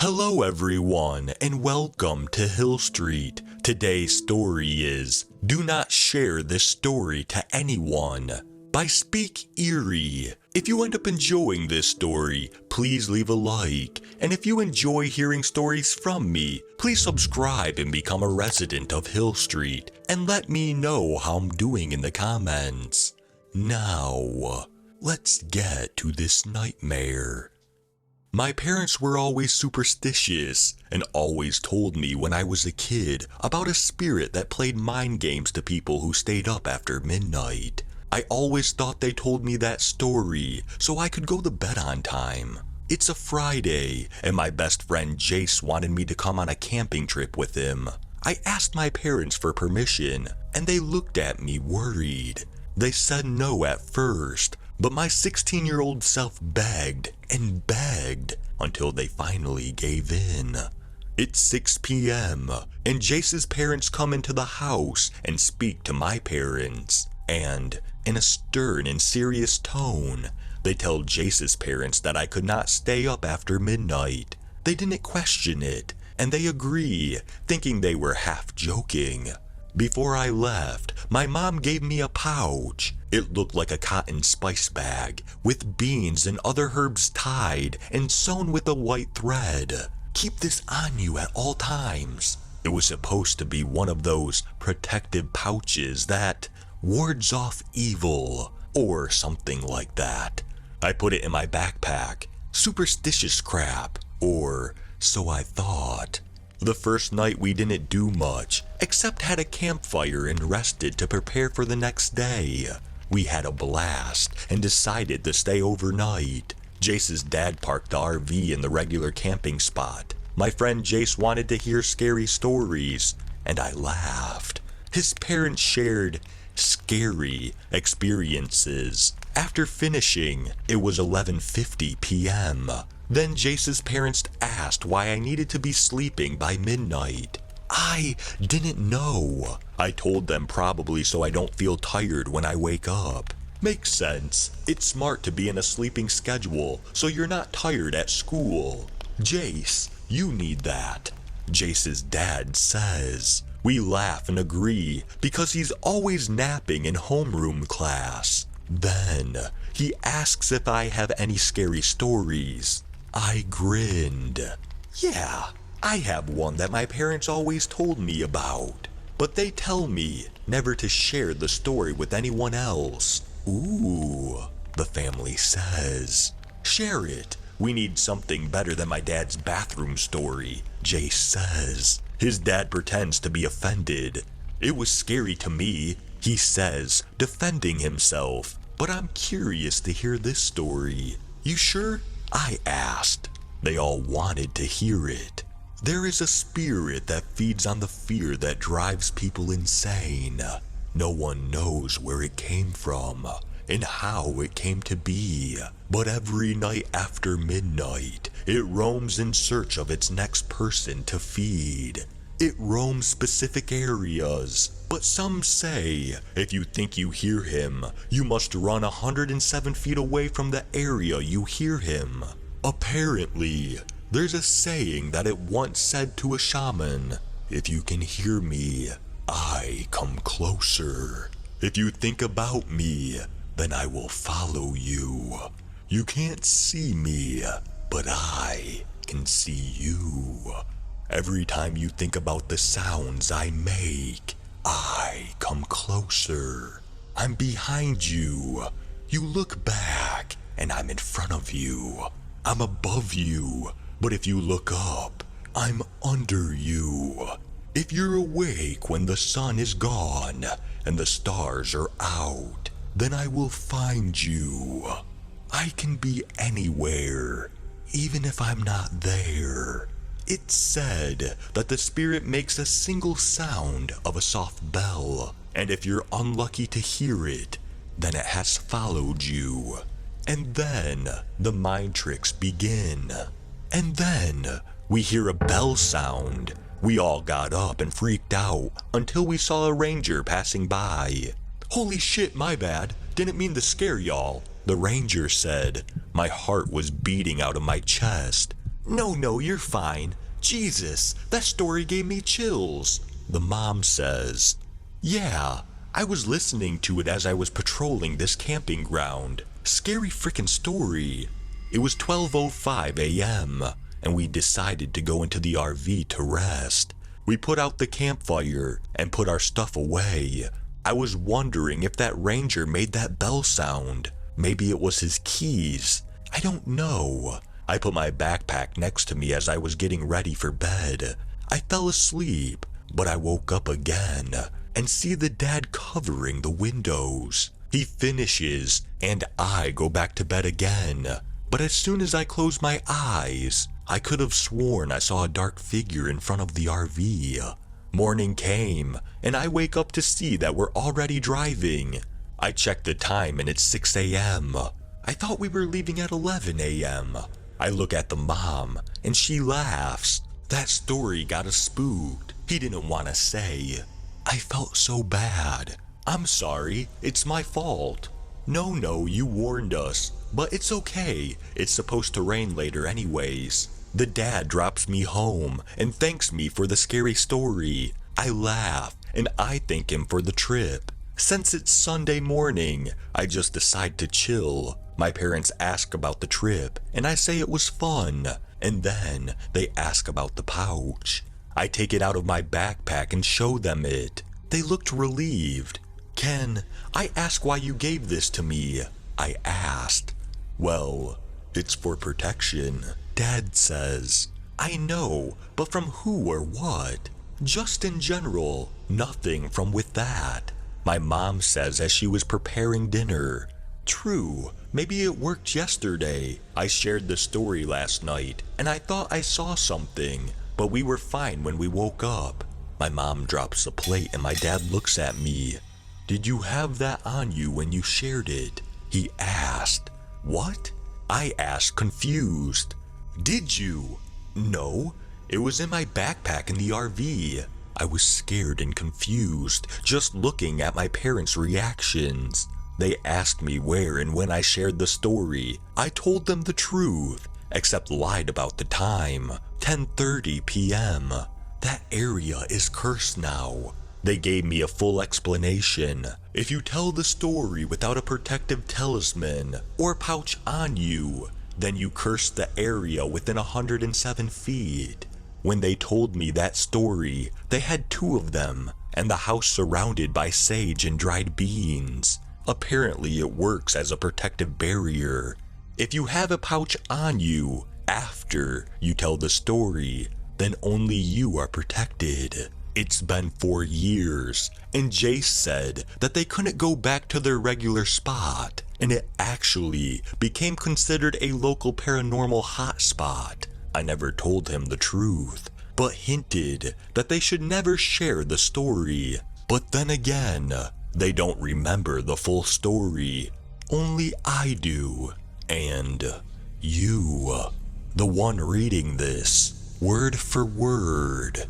Hello everyone, and welcome to Hill Street. Today's story is Do Not Share This Story to Anyone by Speakierre. If you end up enjoying this story, please leave a like. And if you enjoy hearing stories from me, please subscribe and become a resident of Hill Street. And let me know how I'm doing in the comments. Now, let's get to this nightmare. My parents were always superstitious and always told me when I was a kid about a spirit that played mind games to people who stayed up after midnight. I always thought they told me that story so I could go to bed on time. It's a Friday and my best friend Jace wanted me to come on a camping trip with him. I asked my parents for permission and they looked at me worried. They said no at first, but my 16-year-old self begged and begged until they finally gave in. It's 6 p.m. and Jace's parents come into the house and speak to my parents. And, in a stern and serious tone, they tell Jace's parents that I could not stay up after midnight. They didn't question it, and they agree, thinking they were half joking. Before I left, my mom gave me a pouch. It looked like a cotton spice bag, with beans and other herbs tied and sewn with a white thread. Keep this on you at all times. It was supposed to be one of those protective pouches that wards off evil, or something like that. I put it in my backpack. Superstitious crap, or so I thought. The first night we didn't do much, except had a campfire and rested to prepare for the next day. We had a blast and decided to stay overnight. Jace's dad parked the RV in the regular camping spot. My friend Jace wanted to hear scary stories, and I laughed. His parents shared scary experiences. After finishing, it was 11:50 p.m. Then Jace's parents asked why I needed to be sleeping by midnight. I didn't know. I told them probably so I don't feel tired when I wake up. Makes sense. It's smart to be in a sleeping schedule so you're not tired at school. Jace, you need that, Jace's dad says. We laugh and agree because he's always napping in homeroom class. Then he asks if I have any scary stories. I grinned. Yeah, I have one that my parents always told me about, but they tell me never to share the story with anyone else. Ooh, the family says. Share it. We need something better than my dad's bathroom story, Jace says. His dad pretends to be offended. It was scary to me, he says, defending himself, but I'm curious to hear this story. You sure? I asked. They all wanted to hear it. There is a spirit that feeds on the fear that drives people insane. No one knows where it came from and how it came to be, but every night after midnight, it roams in search of its next person to feed. It roams specific areas, but some say if you think you hear him, you must run 107 feet away from the area you hear him. Apparently, there's a saying that it once said to a shaman, if you can hear me, I come closer. If you think about me, then I will follow you. You can't see me, but I can see you. Every time you think about the sounds I make, I come closer. I'm behind you. You look back, and I'm in front of you. I'm above you, but if you look up, I'm under you. If you're awake when the sun is gone and the stars are out, then I will find you. I can be anywhere, even if I'm not there. It's said that the spirit makes a single sound of a soft bell, and if you're unlucky to hear it, then it has followed you. And then the mind tricks begin. And then we hear a bell sound. We all got up and freaked out until we saw a ranger passing by. Holy shit, my bad. Didn't mean to scare y'all, the ranger said. My heart was beating out of my chest. No, you're fine. Jesus, that story gave me chills. The mom says, yeah, I was listening to it as I was patrolling this camping ground. Scary frickin' story. It was 12:05 a.m., and we decided to go into the RV to rest. We put out the campfire and put our stuff away. I was wondering if that ranger made that bell sound. Maybe it was his keys. I don't know. I put my backpack next to me as I was getting ready for bed. I fell asleep, but I woke up again and see the dad covering the windows. He finishes and I go back to bed again. But as soon as I close my eyes, I could have sworn I saw a dark figure in front of the RV. Morning came, and I wake up to see that we're already driving. I check the time and it's 6 a.m. I thought we were leaving at 11 a.m. I look at the mom, and she laughs. That story got us spooked. He didn't want to say. I felt so bad. I'm sorry, it's my fault. No, you warned us, but it's okay. It's supposed to rain later anyways. The dad drops me home and thanks me for the scary story. I laugh and I thank him for the trip. Since it's Sunday morning, I just decide to chill. My parents ask about the trip and I say it was fun. And then they ask about the pouch. I take it out of my backpack and show them it. They looked relieved. Ken, I ask why you gave this to me. I asked. Well, it's for protection, Dad says. I know, but from who or what? Just in general, nothing from with that. My mom says as she was preparing dinner. True, maybe it worked yesterday. I shared the story last night, and I thought I saw something, but we were fine when we woke up. My mom drops a plate and my dad looks at me. Did you have that on you when you shared it? He asked. What? I asked, confused. Did you? No, it was in my backpack in the RV. I was scared and confused, just looking at my parents' reactions. They asked me where and when I shared the story. I told them the truth, except lied about the time, 10:30 p.m. That area is cursed now. They gave me a full explanation. If you tell the story without a protective talisman or pouch on you, then you curse the area within 107 feet. When they told me that story, they had 2 of them, and the house surrounded by sage and dried beans. Apparently it works as a protective barrier. If you have a pouch on you after you tell the story, then only you are protected. It's been 4 years, and Jace said that they couldn't go back to their regular spot, and it actually became considered a local paranormal hotspot. I never told him the truth, but hinted that they should never share the story. But then again, they don't remember the full story. Only I do. And you, the one reading this, word for word.